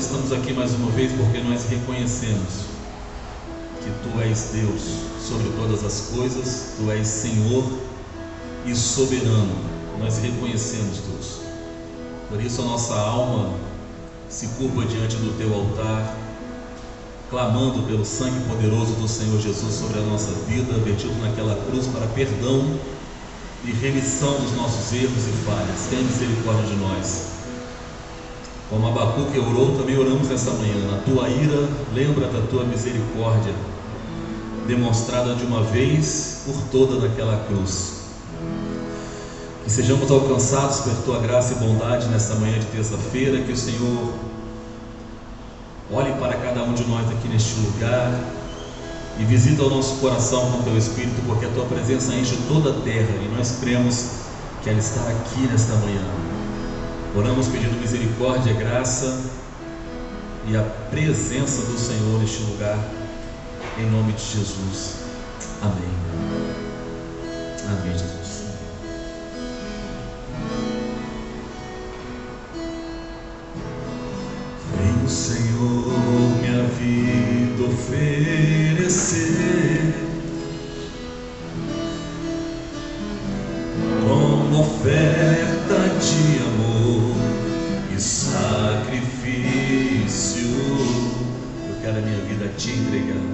nós estamos aqui mais uma vez porque nós reconhecemos que Tu és Deus sobre todas as coisas, Tu és Senhor e soberano. Nós reconhecemos, Deus. Por isso a nossa alma se curva diante do Teu altar, clamando pelo sangue poderoso do Senhor Jesus sobre a nossa vida, vertido naquela cruz para perdão e remissão dos nossos erros e falhas. Tenha misericórdia de nós. Como Abacuque orou, também oramos nessa manhã. Na Tua ira, lembra da Tua misericórdia, demonstrada de uma vez por toda naquela cruz. Que sejamos alcançados por Tua graça e bondade nessa manhã de terça-feira. Que o Senhor olhe para cada um de nós aqui neste lugar e visita o nosso coração com Teu Espírito, porque a Tua presença enche toda a terra e nós cremos que ela está aqui nesta manhã. Oramos pedindo misericórdia, graça e a presença do Senhor neste lugar, em nome de Jesus. Amém. Amém, Jesus. Vem o Senhor minha vida oferecer como oferta de amor e sacrifício. Eu quero a minha vida te entregar.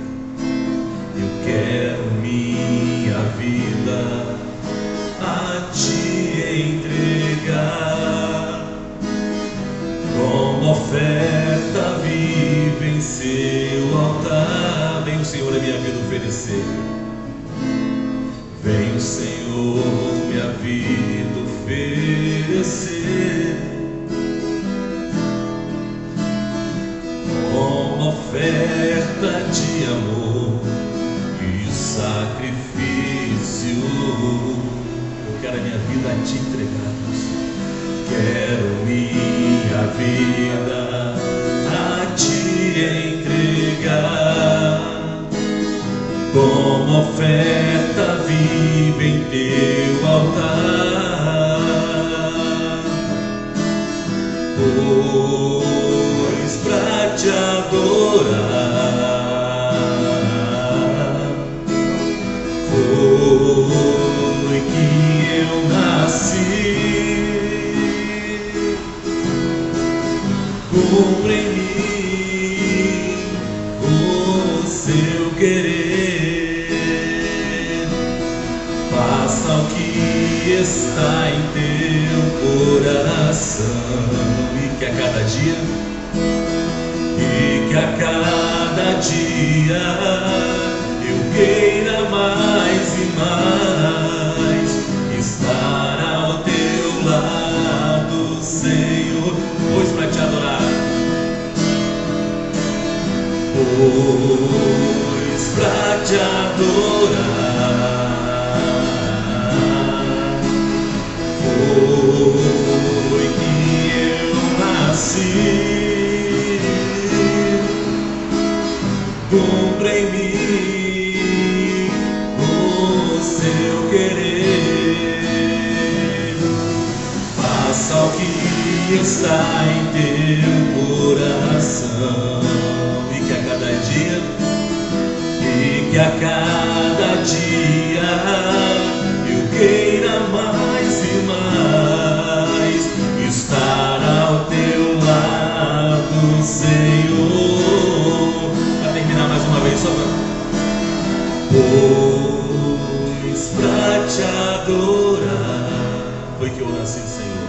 Eu quero minha vida a te entregar como oferta viva em seu altar. Vem o Senhor a minha vida oferecer. Vem o Senhor minha vida oferecer como oferta de amor e sacrifício. Eu quero a minha vida a te entregar, Deus. Quero minha vida a te entregar como oferta viva em teu altar, pois pra te adorar foi que eu nasci. Cumpre em mim o seu querer, faça o que está em teu coração, e que a cada dia eu queira mais e mais estar ao teu lado, Senhor, pois para te adorar, pois pra te adorar foi que eu nasci. Cumpra em mim o seu querer, faça o que está em teu coração, e que a cada dia eu queira mais e mais estar ao teu lado, Senhor. Para terminar mais uma vez, só pois pra te adorar foi que eu nasci, Senhor.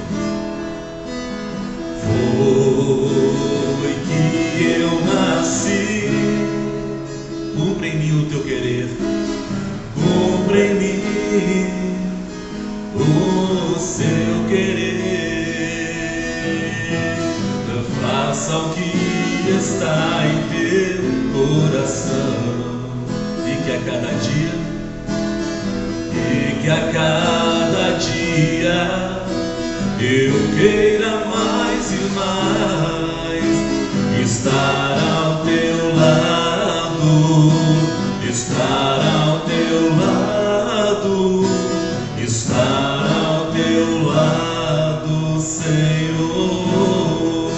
Foi que eu nasci. Cumpre em mim o teu querer, cumpre em mim o seu querer, faça o que está em teu coração, e que a cada dia eu queira mais e mais estar ao teu lado, estar ao teu lado, estar ao teu lado, Senhor.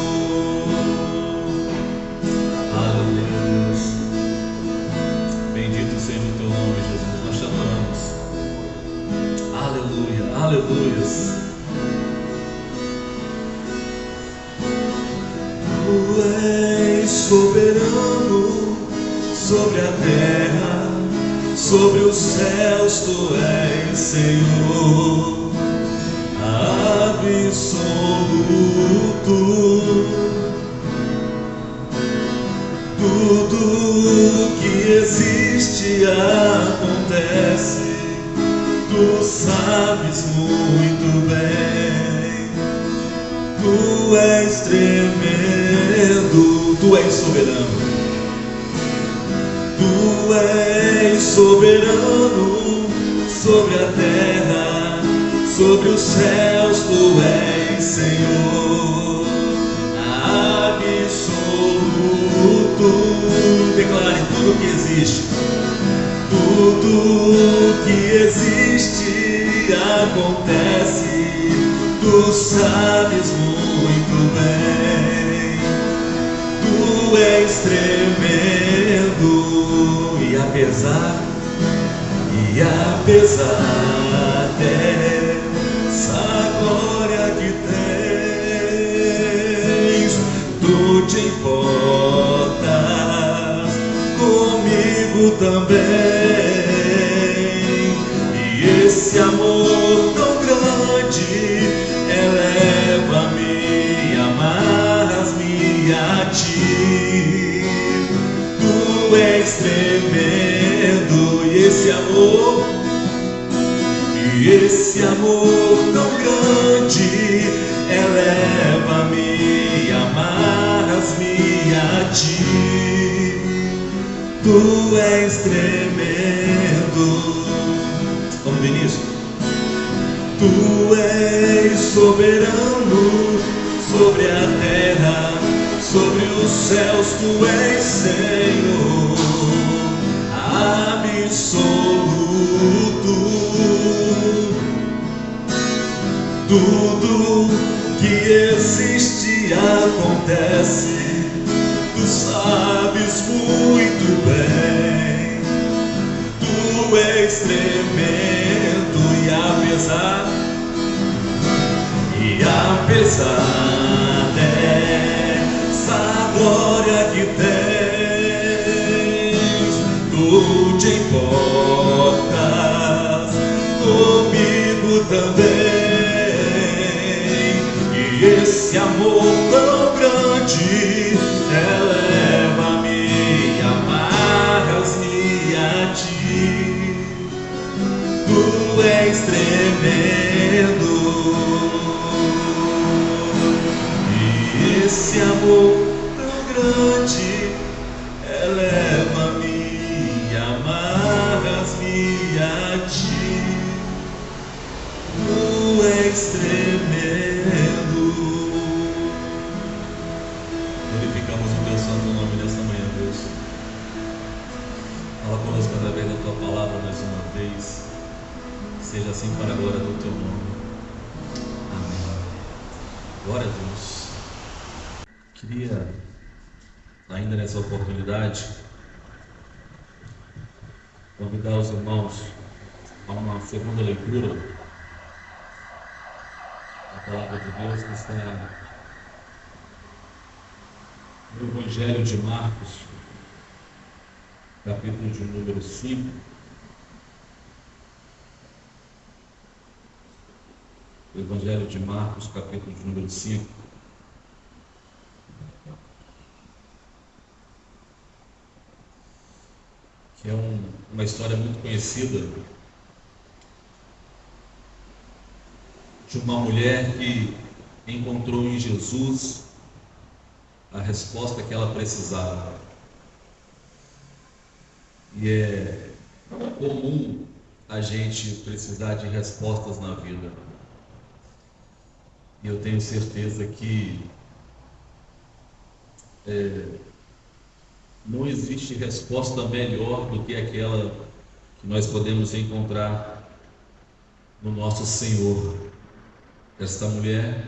Tu és soberano sobre a terra, sobre os céus, tu és Senhor absoluto. Tudo que existe acontece, tu sabes muito bem. Tu és tremendo, tu és soberano. Tu és soberano sobre a terra, sobre os céus, tu és Senhor absoluto. Declare: tudo que existe, tudo que existe acontece, tu sabes muito bem. Tu és tremendo, e apesar dessa glória que tens, tu te importas comigo também. E esse amor tão grande eleva-me, amarras-me a ti. Tu és tremendo, e esse amor tão grande eleva-me, amarras-me a ti. Tu és tremendo. Vamos ver nisso? Tu és soberano sobre a terra, sobre os céus, tu és Senhor absoluto. Tudo que existe acontece, tu sabes muito bem. Tu és tremendo, e apesar dessa glória que tens, tu te importas comigo também. E esse amor tão grande eleva-me, amarras-me a ti. Tu és tremendo, e esse amor tão grande eleva-me, amarras-me a ti. Tu és tremendo. Glorificamos o teu santo nome nesta manhã, Deus. Fala conosco através da tua palavra mais uma vez. Seja assim para a glória do teu nome. Amém. Glória a Deus. Queria, ainda nessa oportunidade, convidar os irmãos a uma segunda leitura da palavra de Deus, que está no Evangelho de Marcos, capítulo de número 5. O Evangelho de Marcos, capítulo de número 5. Que é uma história muito conhecida de uma mulher que encontrou em Jesus a resposta que ela precisava. E é comum a gente precisar de respostas na vida. E eu tenho certeza que não existe resposta melhor do que aquela que nós podemos encontrar no nosso Senhor. Esta mulher,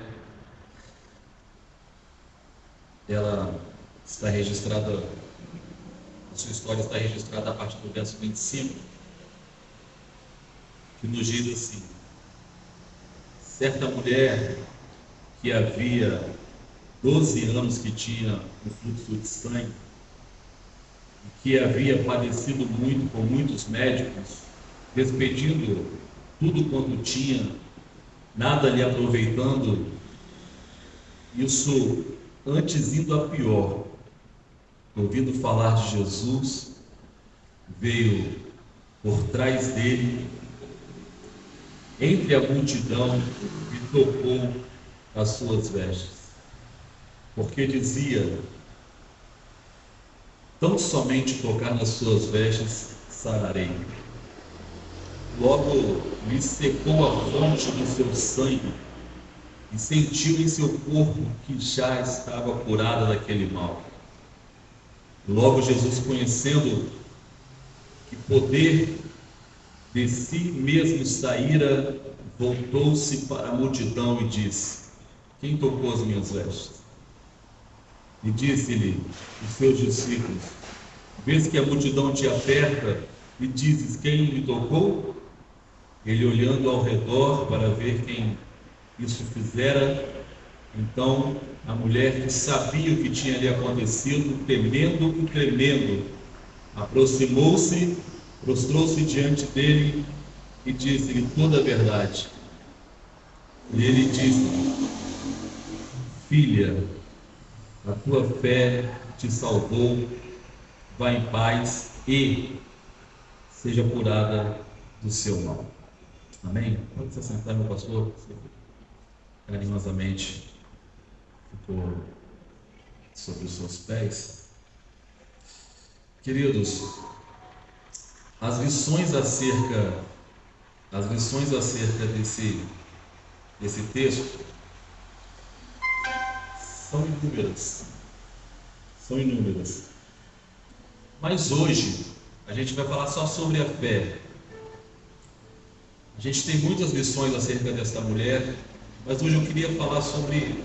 ela está registrada, a sua história está registrada a partir do verso 25, que nos diz assim: certa mulher que havia 12 anos que tinha um fluxo de sangue, que havia padecido muito com muitos médicos, despedindo tudo quanto tinha, nada lhe aproveitando, isso antes indo a pior, ouvindo falar de Jesus, veio por trás dele, entre a multidão, e tocou as suas vestes, porque dizia: tão somente tocar nas suas vestes, sararei. Logo lhe secou a fonte do seu sangue, e sentiu em seu corpo que já estava curada daquele mal. Logo Jesus, conhecendo que poder de si mesmo saíra, voltou-se para a multidão e disse: quem tocou as minhas vestes? E disse-lhe os seus discípulos: vês que a multidão te aperta e dizes: quem me tocou? Ele, olhando ao redor para ver quem isso fizera, então a mulher, que sabia o que tinha lhe acontecido, temendo e tremendo, aproximou-se, prostrou-se diante dele e disse-lhe toda a verdade. E ele disse: filha, a tua fé te salvou, vá em paz e seja curada do seu mal. Amém? Pode se sentar, meu pastor. Carinhosamente ficou sobre os seus pés. Queridos, as lições acerca desse texto são inúmeras. Mas hoje a gente vai falar só sobre a fé. A gente tem muitas lições acerca desta mulher, mas hoje eu queria falar sobre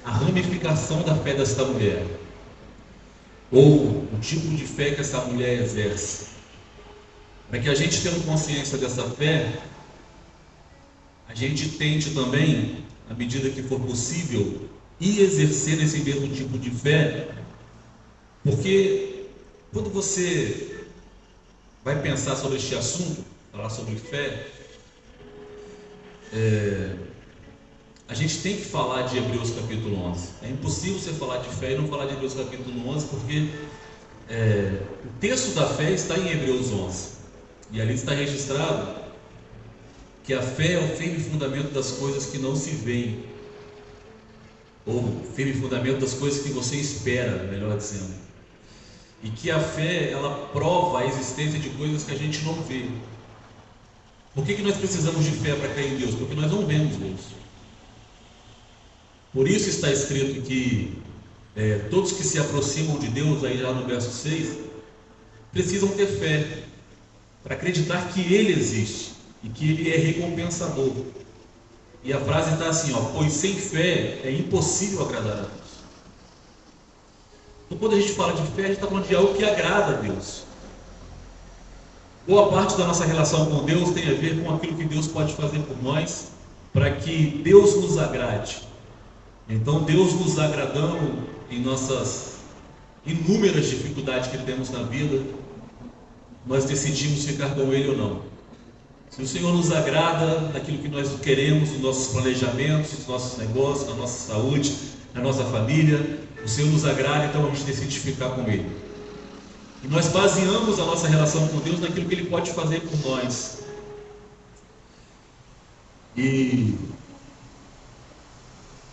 a ramificação da fé desta mulher, ou o tipo de fé que essa mulher exerce, para que a gente, tendo consciência dessa fé, a gente tente também, à medida que for possível, ir exercer esse mesmo tipo de fé, porque quando você vai pensar sobre este assunto, falar sobre fé, a gente tem que falar de Hebreus capítulo 11. É impossível você falar de fé e não falar de Hebreus capítulo 11, porque o texto da fé está em Hebreus 11, e ali está registrado que a fé é o firme fundamento das coisas que não se veem, ou firme fundamento das coisas que você espera, melhor dizendo, e que a fé, ela prova a existência de coisas que a gente não vê. Por que nós precisamos de fé para crer em Deus? Porque nós não vemos Deus. Por isso está escrito que todos que se aproximam de Deus, aí já no verso 6, precisam ter fé para acreditar que Ele existe e que Ele é recompensador. E a frase está assim, pois sem fé é impossível agradar a Deus. Então, quando a gente fala de fé, a gente está falando de algo que agrada a Deus. Boa parte da nossa relação com Deus tem a ver com aquilo que Deus pode fazer por nós, para que Deus nos agrade. Então, Deus nos agradando em nossas inúmeras dificuldades que temos na vida, nós decidimos ficar com Ele ou não. Se o Senhor nos agrada naquilo que nós queremos, nos nossos planejamentos, nos nossos negócios, na nossa saúde, na nossa família, o Senhor nos agrada, então a gente decide ficar com Ele. E nós baseamos a nossa relação com Deus naquilo que Ele pode fazer por nós.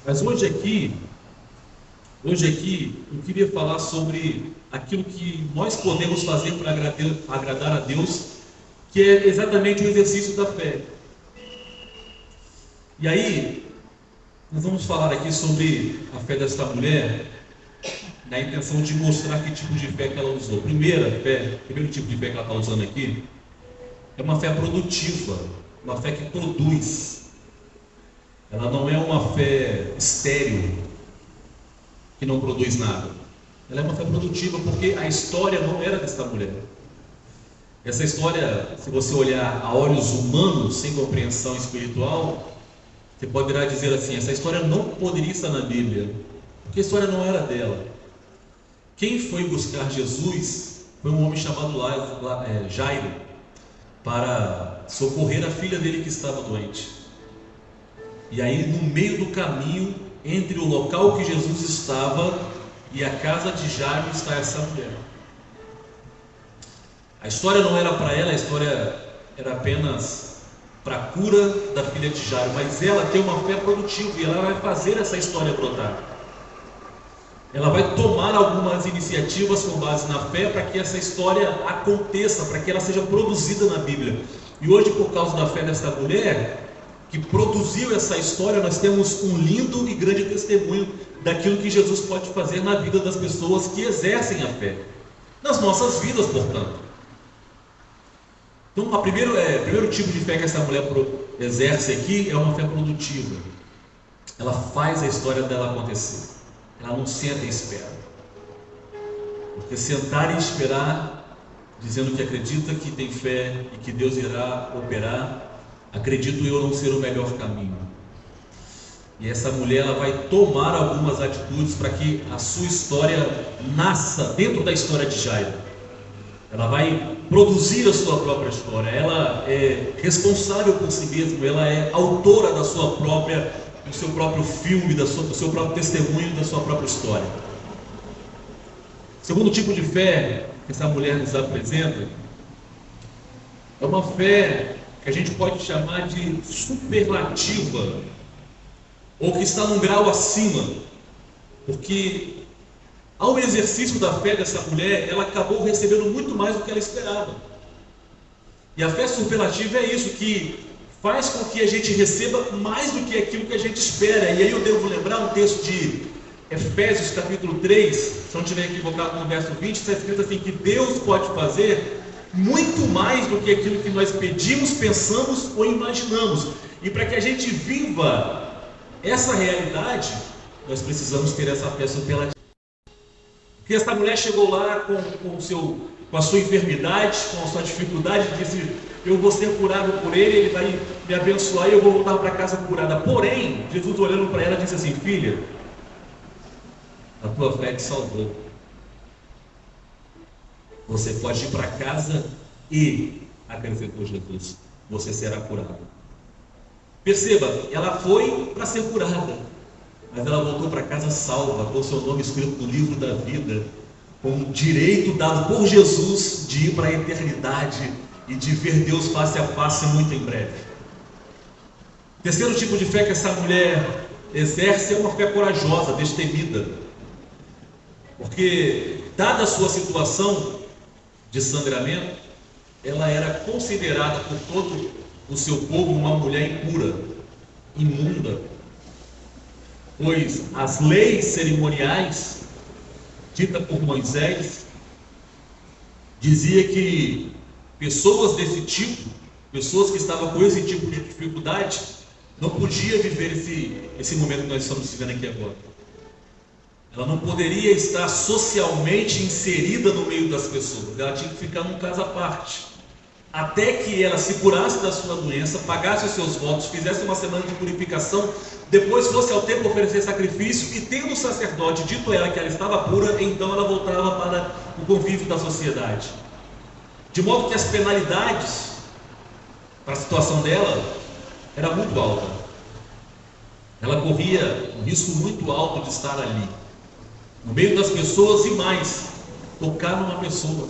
Mas hoje aqui eu queria falar sobre aquilo que nós podemos fazer para agradar a Deus, que é exatamente o exercício da fé. E aí, nós vamos falar aqui sobre a fé desta mulher, na intenção de mostrar que tipo de fé que ela usou. Primeiro tipo de fé que ela está usando aqui é uma fé produtiva, uma fé que produz. Ela não é uma fé estéril, que não produz nada. Ela é uma fé produtiva, porque a história não era desta mulher. Essa história, se você olhar a olhos humanos, sem compreensão espiritual, Você poderá dizer assim: essa história não poderia estar na Bíblia, porque a história não era dela. Quem foi buscar Jesus foi um homem chamado Jairo, para socorrer a filha dele que estava doente. E aí, no meio do caminho, entre o local que Jesus estava e a casa de Jairo, está essa mulher. A história não era para ela, a história era apenas para a cura da filha de Jairo, mas ela tem uma fé produtiva e ela vai fazer essa história brotar. Ela vai tomar algumas iniciativas com base na fé para que essa história aconteça, para que ela seja produzida na Bíblia. E hoje, por causa da fé dessa mulher que produziu essa história, nós temos um lindo e grande testemunho daquilo que Jesus pode fazer na vida das pessoas que exercem a fé, nas nossas vidas, portanto. Então, o primeiro tipo de fé que essa mulher exerce aqui é uma fé produtiva. Ela faz a história dela acontecer. Ela não senta e espera. Porque sentar e esperar, dizendo que acredita que tem fé e que Deus irá operar, acredito eu não ser o melhor caminho. E essa mulher, ela vai tomar algumas atitudes para que a sua história nasça dentro da história de Jairo. Ela vai produzir a sua própria história. Ela é responsável por si mesma. Ela é autora do seu próprio filme, do seu próprio testemunho, da sua própria história. O segundo tipo de fé que essa mulher nos apresenta é uma fé que a gente pode chamar de superlativa, ou que está num grau acima, porque ao exercício da fé dessa mulher, ela acabou recebendo muito mais do que ela esperava. E a fé superlativa é isso, que faz com que a gente receba mais do que aquilo que a gente espera. E aí eu devo lembrar um texto de Efésios capítulo 3, se não estiver equivocado, no verso 20, está escrito assim, que Deus pode fazer muito mais do que aquilo que nós pedimos, pensamos ou imaginamos. E para que a gente viva essa realidade, nós precisamos ter essa fé superlativa. Porque essa mulher chegou lá com a sua enfermidade, com a sua dificuldade, e disse: eu vou ser curado por ele vai me abençoar e eu vou voltar para casa curada. Porém, Jesus, olhando para ela, disse assim: filha, a tua fé te salvou. Você pode ir para casa e, acrescentou Jesus, você será curado. Perceba, ela foi para ser curada, mas ela voltou para casa salva, com seu nome escrito no livro da vida, com o direito dado por Jesus de ir para a eternidade e de ver Deus face a face muito em breve. O terceiro tipo de fé que essa mulher exerce é uma fé corajosa, destemida, porque, dada a sua situação de sangramento, ela era considerada por todo o seu povo uma mulher impura, imunda, pois as leis cerimoniais ditas por Moisés dizia que pessoas desse tipo, pessoas que estavam com esse tipo de dificuldade, não podiam viver esse momento que nós estamos vivendo aqui agora. Ela não poderia estar socialmente inserida no meio das pessoas. Ela tinha que ficar num caso à parte, até que ela se curasse da sua doença, pagasse os seus votos, fizesse uma semana de purificação, depois fosse ao templo oferecer sacrifício, e tendo o sacerdote dito a ela que ela estava pura, então ela voltava para o convívio da sociedade. De modo que as penalidades para a situação dela era muito alta. Ela corria um risco muito alto de estar ali, no meio das pessoas, e mais, tocar numa pessoa,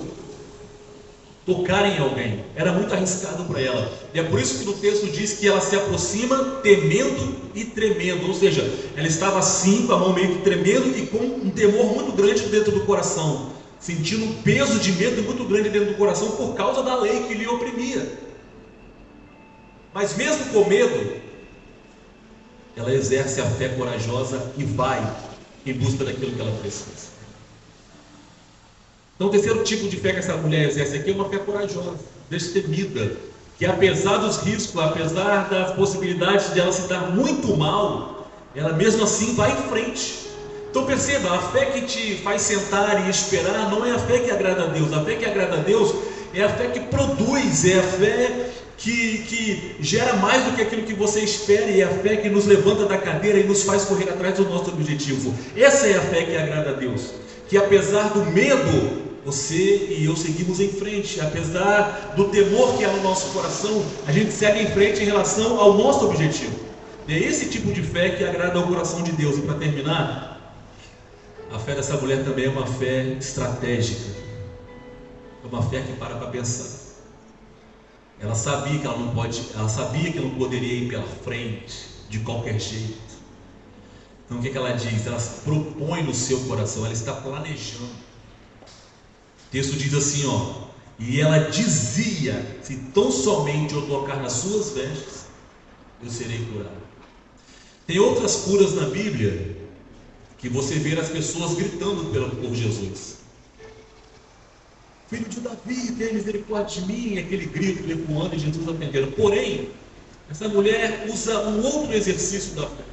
tocar em alguém, era muito arriscado para ela. E é por isso que no texto diz que ela se aproxima temendo e tremendo, ou seja, ela estava assim, com a mão meio que tremendo e com um temor muito grande dentro do coração, sentindo um peso de medo muito grande dentro do coração por causa da lei que lhe oprimia. Mas mesmo com medo, ela exerce a fé corajosa e vai em busca daquilo que ela precisa. Então, o terceiro tipo de fé que essa mulher exerce aqui é uma fé corajosa, destemida, que apesar dos riscos, apesar das possibilidades de ela se dar muito mal, ela mesmo assim vai em frente. Então perceba, a fé que te faz sentar e esperar não é a fé que agrada a Deus. A fé que agrada a Deus é a fé que produz, é a fé que gera mais do que aquilo que você espera, e é a fé que nos levanta da cadeira e nos faz correr atrás do nosso objetivo. Essa é a fé que agrada a Deus, que apesar do medo, você e eu seguimos em frente, apesar do temor que há no nosso coração, a gente segue em frente em relação ao nosso objetivo. É esse tipo de fé que agrada ao coração de Deus. E para terminar, a fé dessa mulher também é uma fé estratégica, é uma fé que para pensar. Ela sabia que ela sabia que não poderia ir pela frente de qualquer jeito. Então o que ela diz? Ela propõe no seu coração, ela está planejando. O texto diz assim, e ela dizia: se tão somente eu tocar nas suas vestes, eu serei curado. Tem outras curas na Bíblia que você vê as pessoas gritando por Jesus. Filho de Davi, tenha misericórdia de mim, aquele grito ecoando e Jesus atendendo. Porém, essa mulher usa um outro exercício da fé,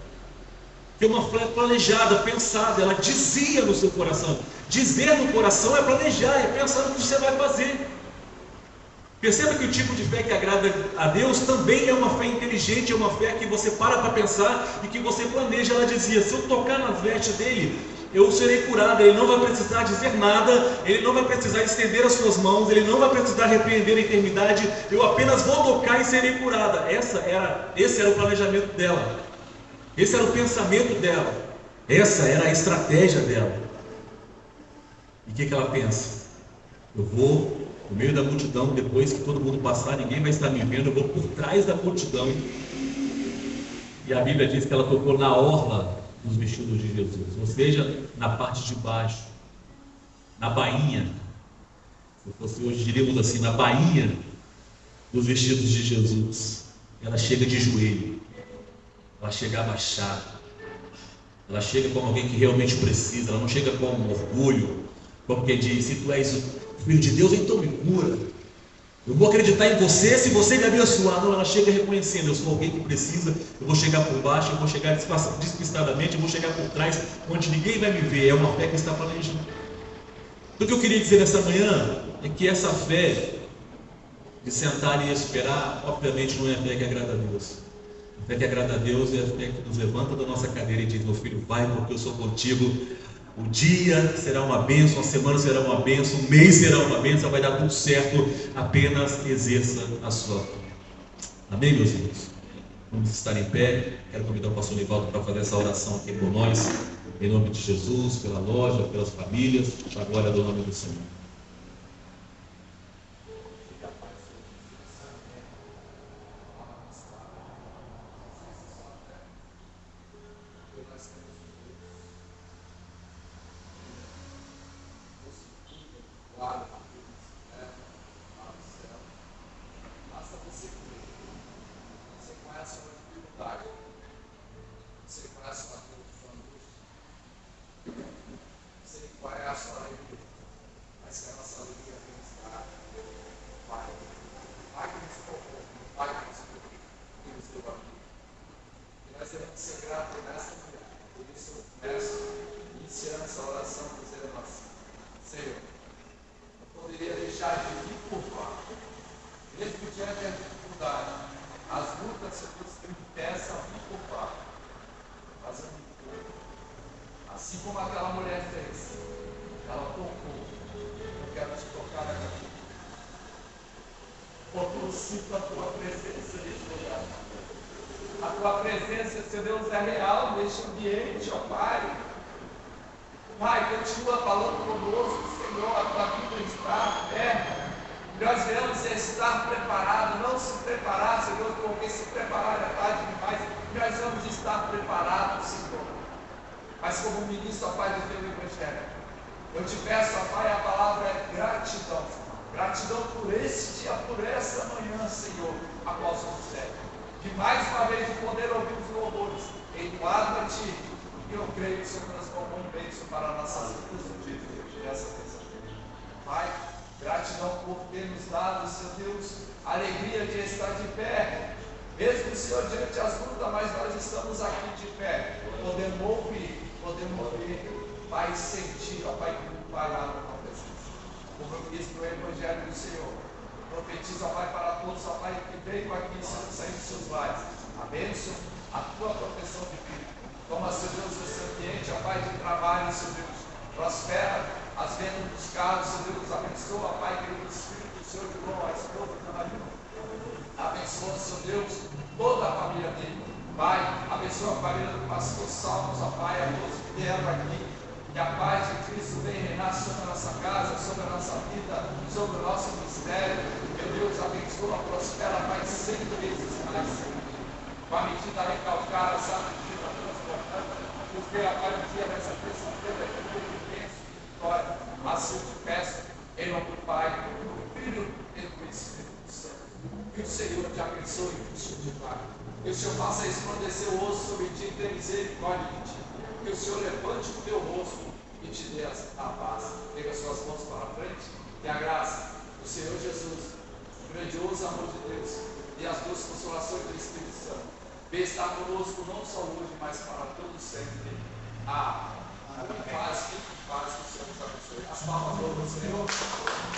que é uma fé planejada, pensada. Ela dizia no seu coração. Dizer no coração é planejar, é pensar no que você vai fazer. Perceba que o tipo de fé que agrada a Deus também é uma fé inteligente, é uma fé que você para pensar e que você planeja. Ela dizia: se eu tocar nas vestes dele, eu serei curada. Ele não vai precisar dizer nada, ele não vai precisar estender as suas mãos, ele não vai precisar repreender a enfermidade, eu apenas vou tocar e serei curada. Esse era o planejamento dela, esse era o pensamento dela, essa era a estratégia dela. E o que ela pensa? Eu vou no meio da multidão, depois que todo mundo passar, ninguém vai estar me vendo, eu vou por trás da multidão. E a Bíblia diz que ela tocou na orla dos vestidos de Jesus, ou seja, na parte de baixo, na bainha. Se fosse hoje, diríamos assim, na bainha dos vestidos de Jesus. Ela chega de joelho, ela chega abaixada, ela chega como alguém que realmente precisa. Ela não chega com orgulho, porque diz: se tu és o Filho de Deus, então me cura, eu vou acreditar em você se você me abençoar. Não, ela chega reconhecendo: eu sou alguém que precisa, eu vou chegar por baixo, eu vou chegar despistadamente, eu vou chegar por trás, onde ninguém vai me ver. É uma fé que está planejando. O que eu queria dizer nessa manhã é que essa fé de sentar e esperar, obviamente não é a fé que agrada a Deus. A fé que agrada a Deus é a fé que nos levanta da nossa cadeira e diz: meu filho, vai, porque eu sou contigo. O dia será uma bênção, a semana será uma bênção, o mês será uma bênção, vai dar tudo certo, apenas exerça a sua fé. Amém, meus irmãos? Vamos estar em pé. Quero convidar o pastor Nivaldo para fazer essa oração aqui por nós, em nome de Jesus, pela loja, pelas famílias, para a glória do nome do Senhor. Profetiza, Pai, para todos, ó Pai, que veio aqui, Senhor, sair dos seus lares. A bênção, a tua proteção divina. Toma, Senhor Deus, esse ambiente, ó Pai, de trabalho, Senhor Deus. Prospera as vendas dos carros, Senhor Deus. Abençoa, Pai, querido Espírito do Senhor, de João, a esposa de Maria. Abençoa, Senhor Deus, toda a família dele. Pai, abençoa a família do pastor Salmos, ó Pai, a todos que vieram aqui. Que a paz de Cristo venha reinar sobre a nossa casa, sobre a nossa vida, sobre o nosso ministério. Meu Deus, abençoa, prospera, Pai, 100 vezes mais. Com a medida recalcada, essa medida transportando, porque a Pai, no dia dessa terça-feira, é que penso em vitória. Assim te peço, em nome do Pai, do Filho e do Espírito Santo. Que o Senhor te abençoe e te sustentar. Que o Senhor faça resplandecer o rosto sobre ti e tenha misericórdia de ti. Que o Senhor levante o teu rosto e te dê a paz. Pega as suas mãos para frente. Que a graça do Senhor Jesus, o grandioso amor de Deus e as duas consolações do Espírito Santo venha estar conosco não só hoje, mas para todos sempre. Amém. Paz, que o Senhor nos abençoe. As palmas do Senhor.